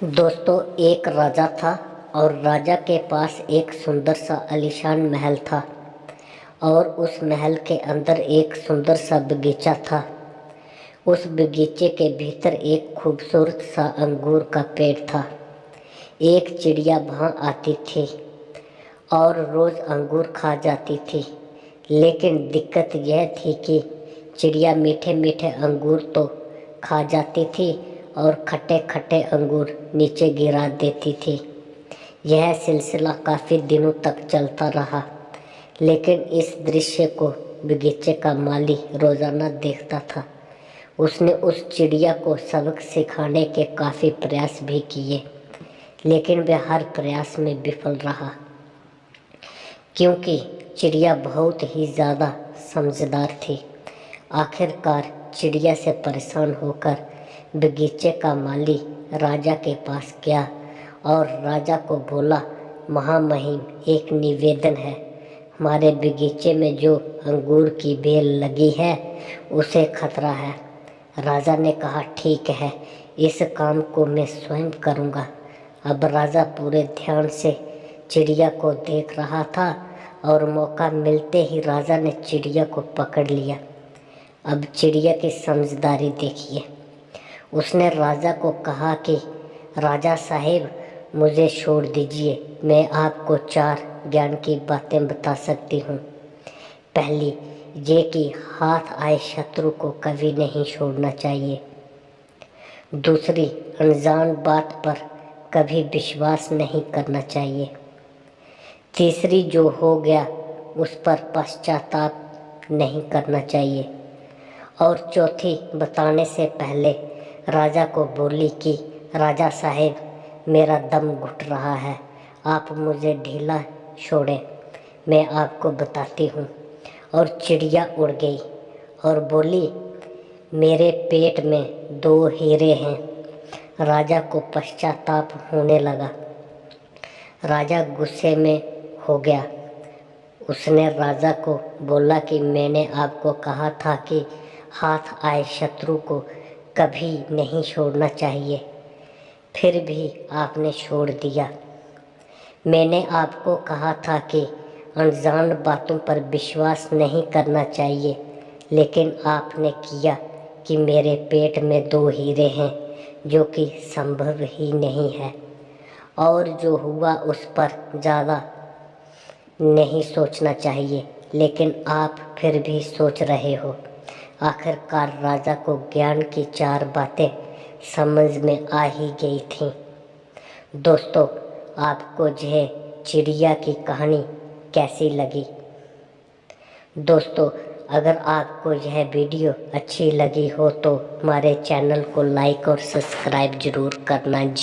दोस्तों, एक राजा था और राजा के पास एक सुंदर सा आलीशान महल था और उस महल के अंदर एक सुंदर सा बगीचा था। उस बगीचे के भीतर एक खूबसूरत सा अंगूर का पेड़ था। एक चिड़िया वहाँ आती थी और रोज़ अंगूर खा जाती थी, लेकिन दिक्कत यह थी कि चिड़िया मीठे मीठे अंगूर तो खा जाती थी और खट्टे खट्टे अंगूर नीचे गिरा देती थी। यह सिलसिला काफ़ी दिनों तक चलता रहा, लेकिन इस दृश्य को बगीचे का माली रोज़ाना देखता था। उसने उस चिड़िया को सबक सिखाने के काफ़ी प्रयास भी किए, लेकिन वह हर प्रयास में विफल रहा, क्योंकि चिड़िया बहुत ही ज़्यादा समझदार थी। आखिरकार चिड़िया से परेशान होकर बगीचे का माली राजा के पास गया और राजा को बोला, महामहिम, एक निवेदन है। हमारे बगीचे में जो अंगूर की बेल लगी है उसे खतरा है। राजा ने कहा, ठीक है, इस काम को मैं स्वयं करूँगा। अब राजा पूरे ध्यान से चिड़िया को देख रहा था और मौका मिलते ही राजा ने चिड़िया को पकड़ लिया। अब चिड़िया की समझदारी देखिए। उसने राजा को कहा कि राजा साहिब, मुझे छोड़ दीजिए, मैं आपको 4 ज्ञान की बातें बता सकती हूँ। पहली, ये कि हाथ आए शत्रु को कभी नहीं छोड़ना चाहिए। दूसरी, अनजान बात पर कभी विश्वास नहीं करना चाहिए। तीसरी, जो हो गया उस पर पश्चाताप नहीं करना चाहिए। और चौथी, बताने से पहले राजा को बोली कि राजा साहिब, मेरा दम घुट रहा है, आप मुझे ढीला छोड़ें, मैं आपको बताती हूँ। और चिड़िया उड़ गई और बोली, मेरे पेट में 2 हीरे हैं। राजा को पश्चाताप होने लगा। राजा गुस्से में हो गया। उसने राजा को बोला कि मैंने आपको कहा था कि हाथ आए शत्रु को कभी नहीं छोड़ना चाहिए, फिर भी आपने छोड़ दिया। मैंने आपको कहा था कि अनजान बातों पर विश्वास नहीं करना चाहिए, लेकिन आपने किया कि मेरे पेट में 2 हीरे हैं, जो कि संभव ही नहीं है। और जो हुआ उस पर ज़्यादा नहीं सोचना चाहिए, लेकिन आप फिर भी सोच रहे हो। आखिरकार राजा को ज्ञान की 4 बातें समझ में आ ही गई थीं। दोस्तों, आपको यह चिड़िया की कहानी कैसी लगी? दोस्तों, अगर आपको यह वीडियो अच्छी लगी हो तो हमारे चैनल को लाइक और सब्सक्राइब ज़रूर करना जी।